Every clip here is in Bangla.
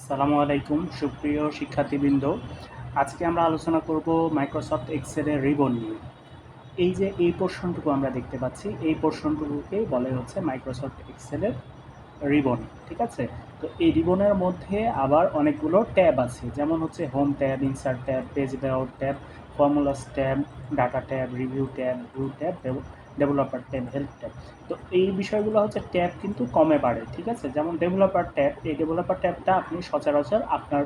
আসসালামু আলাইকুম সুপ্রিয় শিক্ষার্থীবৃন্দ। আজকে আমরা আলোচনা করব মাইক্রোসফট এক্সেলের রিবন নিয়ে। এই যে এই পোর্শনটুকু আমরা দেখতে পাচ্ছি, এই পোর্শনটুকুকেই বলে হচ্ছে মাইক্রোসফট এক্সেলের রিবন। ঠিক আছে? তো এই রিবনের মধ্যে আবার অনেকগুলো ট্যাব আছে, যেমন হচ্ছে home tab, insert tab, page layout tab, formulas tab, data tab, review tab, view tab, developer tab, help tab. তো এই বিষয়গুলো হচ্ছে ট্যাব কিন্তু কমে বাড়ে। ঠিক আছে? যেমন ডেভেলপার ট্যাব, এই ডেভেলপার ট্যাবটা আপনি সচরাচর আপনার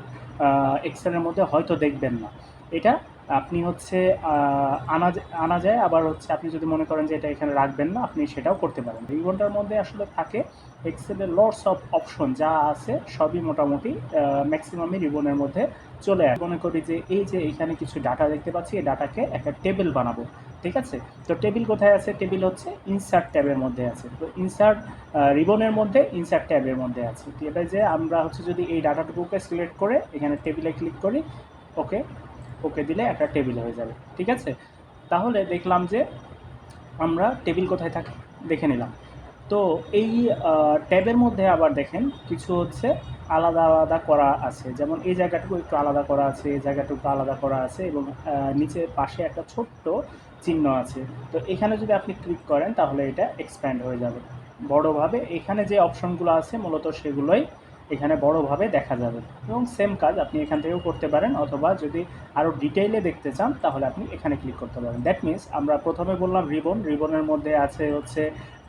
এক্সেলের মধ্যে হয়তো দেখবেন না। এটা আপনি হচ্ছে আনা যায়, আবার হচ্ছে আপনি যদি মনে করেন যে এটা এখানে রাখবেন না, আপনি সেটাও করতে পারেন। রিবনটার মধ্যে আসলে থাকে এক্সেলের লটস অফ অপশন যা আছে সবই মোটামুটি ম্যাক্সিমামই রিবনের মধ্যে চলে আসে। মনে করি যে এই যে এখানে কিছু ডাটা দেখতে পাচ্ছি, এই ডাটাকে একটা টেবিল বানাবো। ঠিক আছে? তো টেবিল কোথায় আছে? টেবিল হচ্ছে ইনসার্ট ট্যাবের মধ্যে আছে। তো ইনসার্ট রিবনের মধ্যে ইনসার্ট ট্যাবের মধ্যে আছে। তো এটা যে আমরা হচ্ছে যদি এই ডাটাটুকুকে সিলেক্ট করে এখানে টেবিলে ক্লিক করি, ওকে ওকে দিলে একটা টেবিল হয়ে যাবে। ঠিক আছে? তাহলে দেখলাম যে আমরা টেবিল কোথায় থাকে দেখে নিলাম। তো এই ট্যাবের মধ্যে আবার দেখেন কিছু হচ্ছে আলাদা আলাদা করা আছে, যেমন এই জায়গাটুকু একটু আলাদা করা আছে, এই জায়গাটুকু আলাদা করা আছে, এবং নিচে পাশে একটা ছোট্ট চিহ্ন আছে। তো এখানে যদি আপনি ক্লিক করেন তাহলে এটা এক্সপ্যান্ড হয়ে যাবে বড়োভাবে। এখানে যে অপশনগুলো আছে মূলত সেগুলোই এখানে বড়োভাবে দেখা যাবে, এবং সেম কাজ আপনি এখান থেকেও করতে পারেন, অথবা যদি আরও ডিটেইলে দেখতে চান তাহলে আপনি এখানে ক্লিক করতে পারেন। দ্যাট মিনস আমরা প্রথমে বললাম রিবন, রিবনের মধ্যে আছে হচ্ছে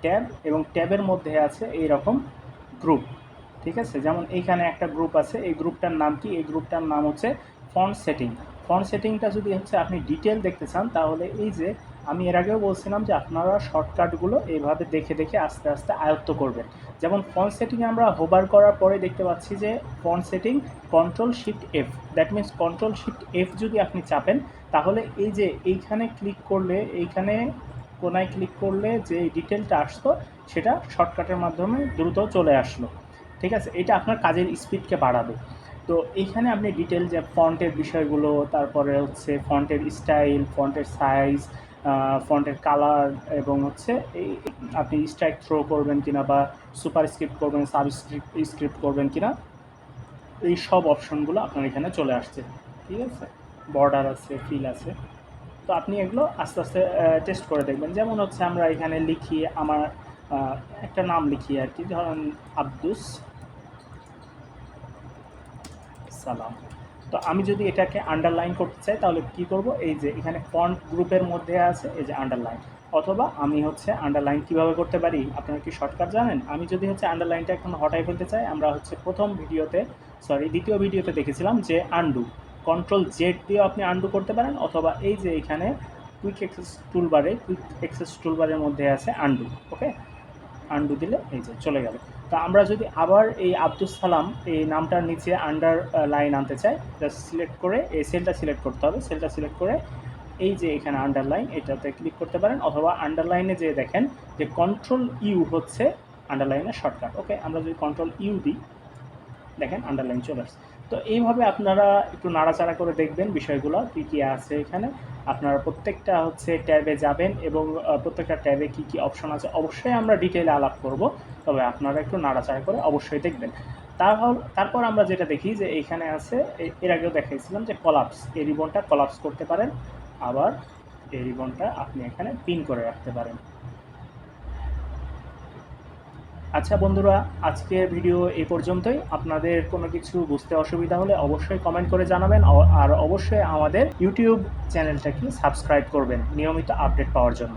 ট্যাব, এবং ট্যাবের মধ্যে আছে এইরকম গ্রুপ। ঠিক আছে? যেমন এইখানে একটা গ্রুপ আছে, এই গ্রুপটার নাম কি? এই গ্রুপটার নাম হচ্ছে ফন্ট সেটিং। ফন্ট সেটিংটা যদি হচ্ছে আপনি ডিটেল দেখতে চান তাহলে এই যে আমি এর আগেও বলছিলাম যে আপনারা শর্টকাটগুলো এইভাবে দেখে দেখে আস্তে আস্তে আয়ত্ত করবেন। যেমন ফন্ট সেটিং আমরা হোভার করার পরে দেখতে পাচ্ছি যে font setting control shift F, that means control shift F যদি আপনি চাপেন তাহলে এই যে এইখানে ক্লিক করলে, এইখানে কোনায় ক্লিক করলে যে ডিটেলটা আসতো সেটা শর্টকাটের মাধ্যমে দ্রুত চলে আসলো। ঠিক আছে? এটা আপনার কাজের স্পিডকে বাড়াবে। তো এইখানে আপনি ডিটেল যে ফন্টের বিষয়গুলো, তারপরে হচ্ছে ফন্টের স্টাইল, ফন্টের সাইজ, ফন্টের কালার, এবং হচ্ছে এই আপনি স্ট্রাইক থ্রো করবেন কিনা, বা সুপার স্ক্রিপ্ট করবেন, স্ক্রিপ্ট করবেন কিনা, এই সব অপশনগুলো আপনার এখানে চলে আসছে। ঠিক আছে? বর্ডার আছে, ফিল আছে। তো আপনি এগুলো আস্তে আস্তে টেস্ট করে দেখবেন। যেমন হচ্ছে আমরা এখানে লিখি আমার একটা নাম লিখি আর কি, ধরেন আব্দুস সালাম। তো আমি যদি এটাকে আন্ডারলাইন করতে চাই তাহলে কি করব? এই যে এখানে ফন্ট গ্রুপের মধ্যে আছে এই যে আন্ডারলাইন, অথবা আমি হচ্ছে আন্ডারলাইন কিভাবে করতে পারি আপনারা কি শর্টকাট জানেন? আমি যদি হচ্ছে আন্ডারলাইনটা এখন হটাই ফেলতে চাই, আমরা হচ্ছে দ্বিতীয় ভিডিওতে দেখেছিলাম যে আন্ডু, কন্ট্রোল জেড দিয়েও আপনি আন্ডু করতে পারেন, অথবা এই যে এখানে কুইক অ্যাক্সেস টুলবারের মধ্যে আছে আন্ডু। ওকে, আন্ডু দিলে এই যে চলে গেল। তো আমরা যদি আবার এই আব্দুস সালাম এই নামটার নিচে আন্ডার লাইন আনতে চাই, জাস্ট সিলেক্ট করে এই সেলটা সিলেক্ট করতে হবে, সেলটা সিলেক্ট করে এই যে এখানে আন্ডারলাইন এটাতে ক্লিক করতে পারেন, অথবা আন্ডারলাইনে যে দেখেন যে কন্ট্রোল ইউ হচ্ছে আন্ডারলাইনের শর্টকাট। ওকে, আমরা যদি কন্ট্রোল ইউ দিই দেখেন আন্ডারলাইন চলে আসছে। তো এইভাবে আপনারা একটু নাড়াচাড়া করে দেখবেন বিষয়গুলো কী কী আছে এখানে। আপনারা প্রত্যেকটা হচ্ছে ট্যাবে যাবেন, এবং প্রত্যেকটা ট্যাবে কী কী অপশন আছে অবশ্যই আমরা ডিটেইলে আলাপ করব, তবে আপনারা একটু নাড়াচাড়া করে অবশ্যই দেখবেন। তারপর আমরা যেটা দেখি যে এইখানে আছে, এর আগেও দেখাইছিলাম যে কলাপস, এই রিবনটা কলাপস করতে পারেন, আবার এই রিবনটা আপনি এখানে পিন করে রাখতে পারেন। আচ্ছা বন্ধুরা, আজকের ভিডিও এই পর্যন্তই। আপনাদের কোনো কিছু বুঝতে অসুবিধা হলে অবশ্যই কমেন্ট করে জানাবেন, আর অবশ্যই আমাদের ইউটিউব চ্যানেলটাকে সাবস্ক্রাইব করবেন নিয়মিত আপডেট পাওয়ার জন্য।